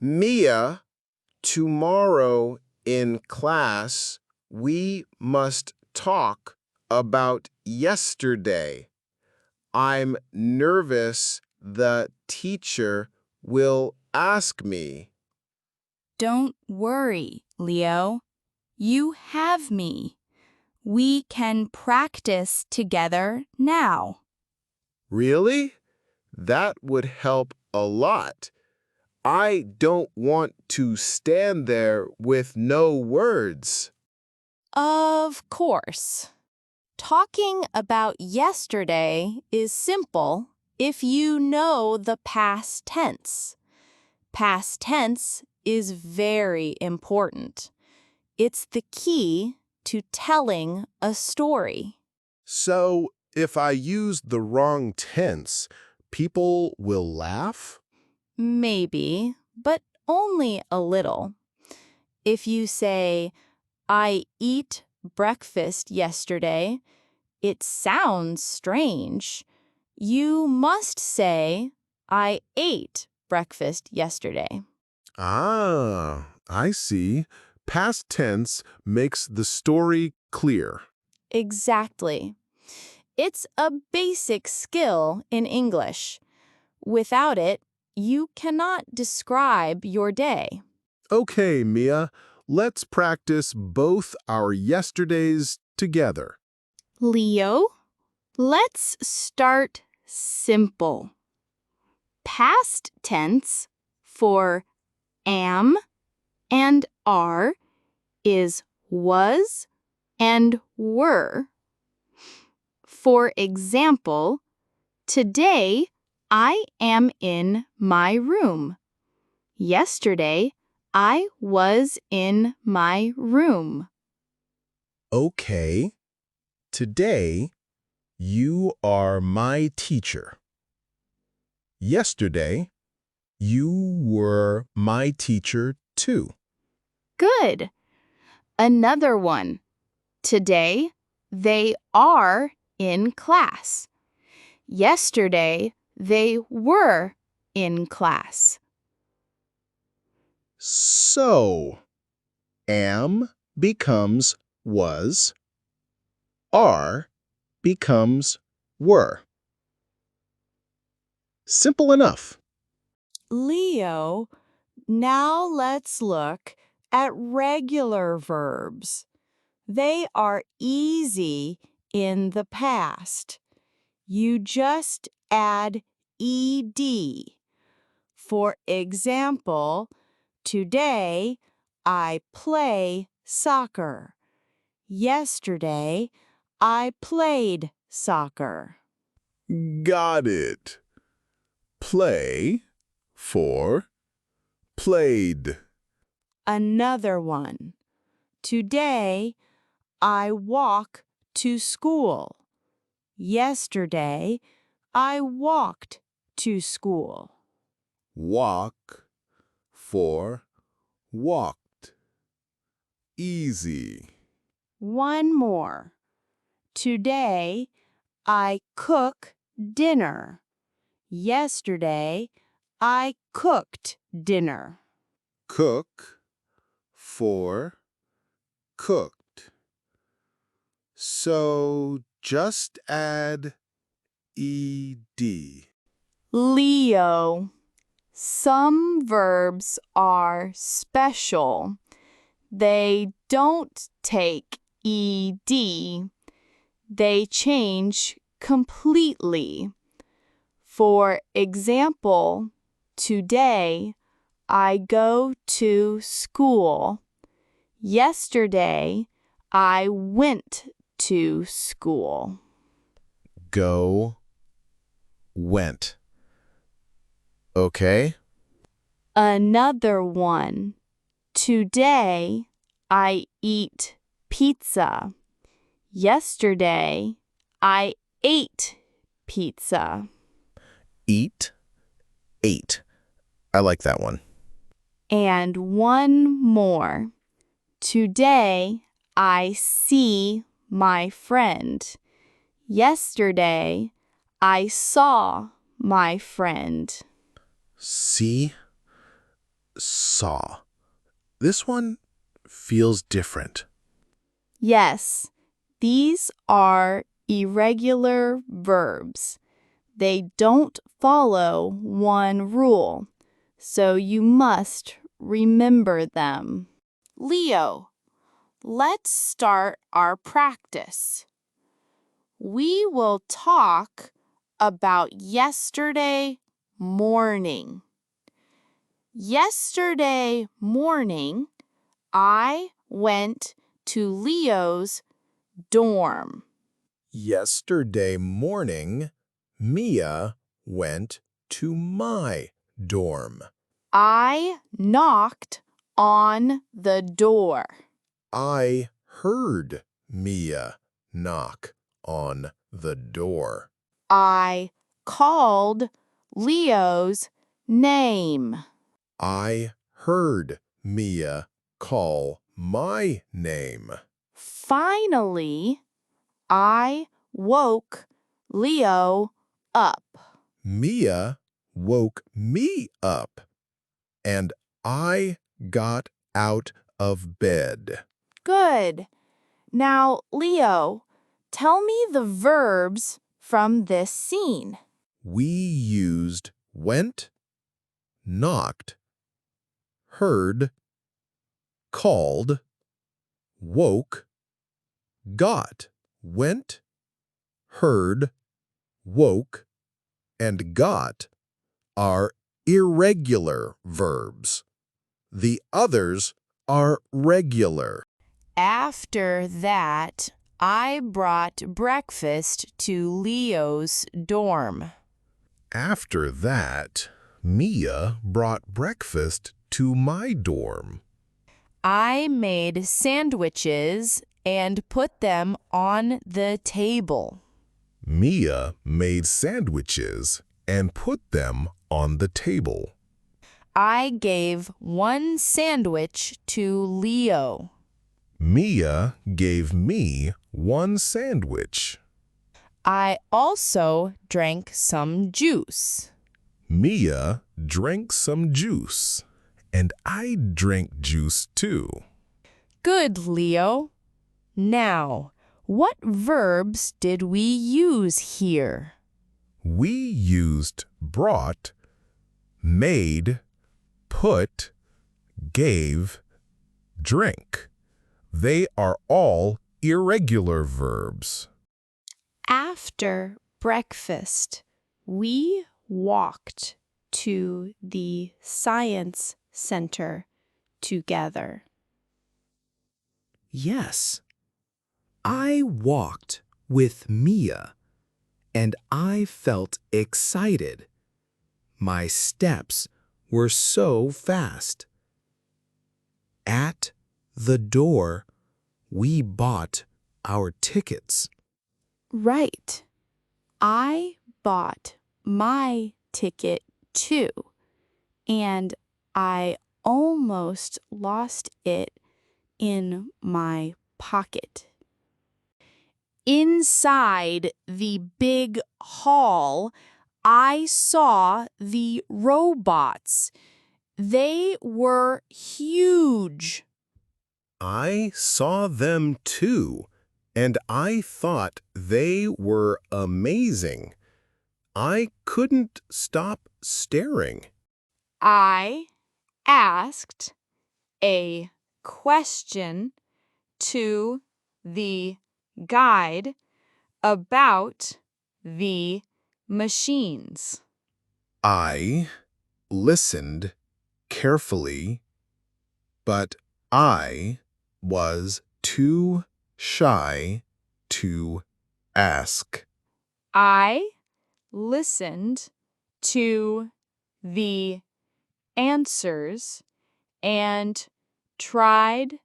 Mia, tomorrow in class, we must talk about yesterday. I'm nervous the teacher will ask me. Don't worry, Leo. You have me. We can practice together now. Really? That would help a lot. I don't want to stand there with no words. Of course. Talking about yesterday is simple if you know the past tense. Past tense is very important. It's the key to telling a story. So, if I use the wrong tense, people will laugh? Maybe, but only a little. If you say, I eat breakfast yesterday, it sounds strange. You must say, I ate breakfast yesterday. Ah, I see. Past tense makes the story clear. Exactly. It's a basic skill in English. Without it, you cannot describe your day. Okay, Mia, let's practice both our yesterdays together. Leo, let's start simple. Past tense for am and are is was and were. For example, today I am in my room. Yesterday I was in my room. Okay, today you are my teacher. Yesterday, you were my teacher too. Good. Another one. Today they are in class. Yesterday they were in class. So, am becomes was, are becomes were. Simple enough. Leo, now let's look at regular verbs. They are easy in the past. You just add ed. For example, today I play soccer. Yesterday I played soccer. Got it. Play for played. Another one. Today I walk to school. Yesterday I walked to school. Walk for walked. Easy. One more. Today I cook dinner. Yesterday I cooked dinner. Cook for cooked. So just add ed. Leo. Some verbs are special. They don't take ed. They change completely. For example, today I go to school. Yesterday I went to school. Go, went. Okay? Another one. Today I eat pizza. Yesterday I ate pizza. Eat, ate. I like that one. And one more. Today I see my friend. Yesterday I saw my friend. See, saw. This one feels different. Yes, these are irregular verbs. They don't follow one rule, so you must remember them. Leo, let's start our practice. We will talk about yesterday morning. Yesterday morning, I went to Leo's dorm. Yesterday morning, Mia went to my dorm. I knocked on the door. I heard Mia knock on the door. I called Leo's name. I heard Mia call my name. Finally, I woke Leo up. Mia woke me up, and I got out of bed. Good. Now, Leo, tell me the verbs from this scene. We used went, knocked, heard, called, woke, got, went, heard, woke, and got are irregular verbs. The others are regular. After that, I brought breakfast to Leo's dorm. After that, Mia brought breakfast to my dorm. I made sandwiches and put them on the table. Mia made sandwiches and put them on the table. I gave one sandwich to Leo. Mia gave me one sandwich. I also drank some juice. Mia drank some juice, and I drank juice too. Good, Leo. Now, what verbs did we use here? We used brought, made, put, gave, drink. They are all irregular verbs. After breakfast, we walked to the science center together. Yes, I walked with Mia, and I felt excited. My steps were so fast. At the door, we bought our tickets. Right. I bought my ticket too, and I almost lost it in my pocket. Inside the big hall, I saw the robots. They were huge. I saw them too, and I thought they were amazing. I couldn't stop staring. I asked a question to the guide about the machines. I listened carefully, but I was too shy to ask. I listened to the answers and tried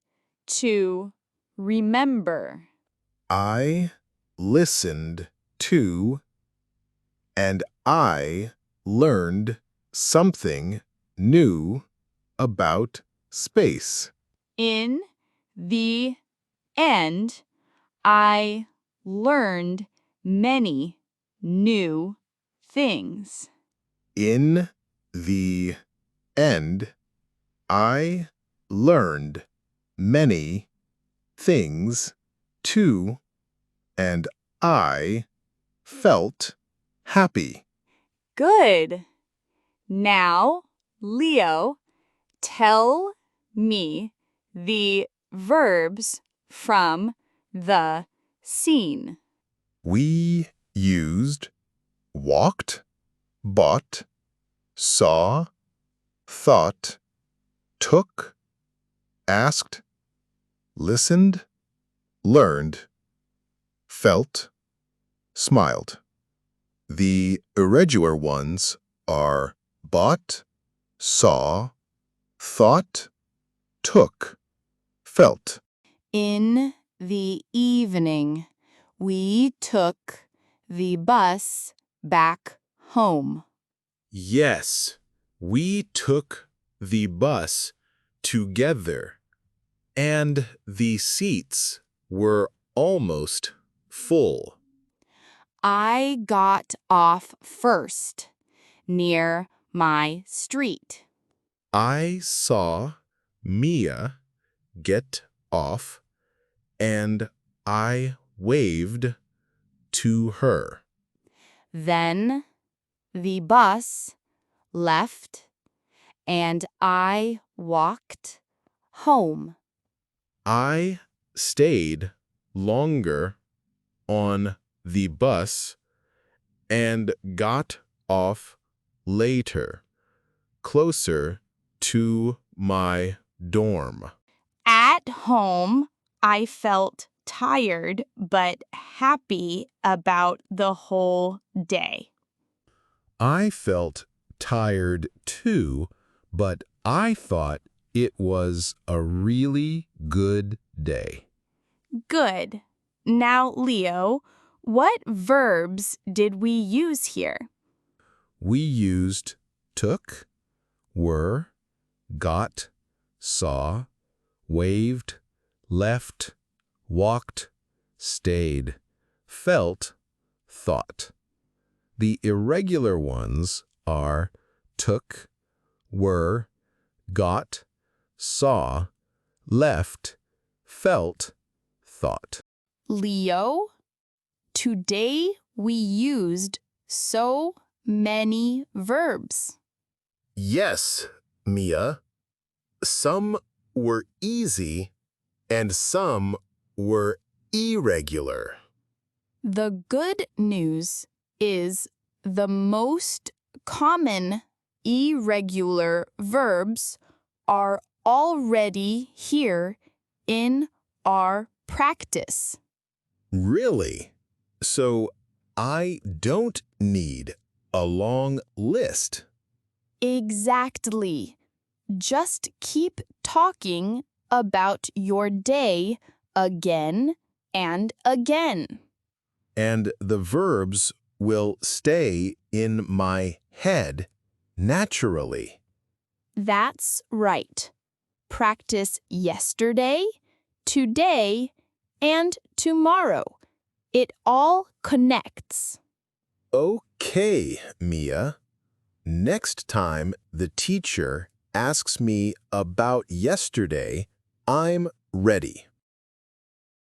to remember. I listened to, and I learned something new about space. In the end, I learned many new things. In the end, I learned many things too, and I felt happy. Good. Now, Leo, tell me the verbs from the scene. We used walked, bought, saw, thought, took, asked, listened, learned, felt, smiled. The irregular ones are bought, saw, thought, took, felt. In the evening, we took the bus back home. Yes, we took the bus together, and the seats were almost full. I got off first, near my street. I saw Mia get off, and I waved to her. Then the bus left, and I walked home. I stayed longer on the bus and got off later, closer to my dorm. At home, I felt tired but happy about the whole day. I felt tired too, but I thought it was a really good day. Good. Now, Leo, what verbs did we use here? We used took, were, got, saw, waved, left, walked, stayed, felt, thought. The irregular ones are took, were, got, saw, left, felt, thought. Leo, today we used so many verbs. Yes, Mia. Some were easy and some were irregular. The good news is the most common irregular verbs are already here in our practice. Really? So I don't need a long list. Exactly. Just keep talking about your day again and again. And the verbs will stay in my head naturally. That's right. Practice yesterday, today, and tomorrow. It all connects. Okay, Mia. Next time the teacher asks me about yesterday, I'm ready.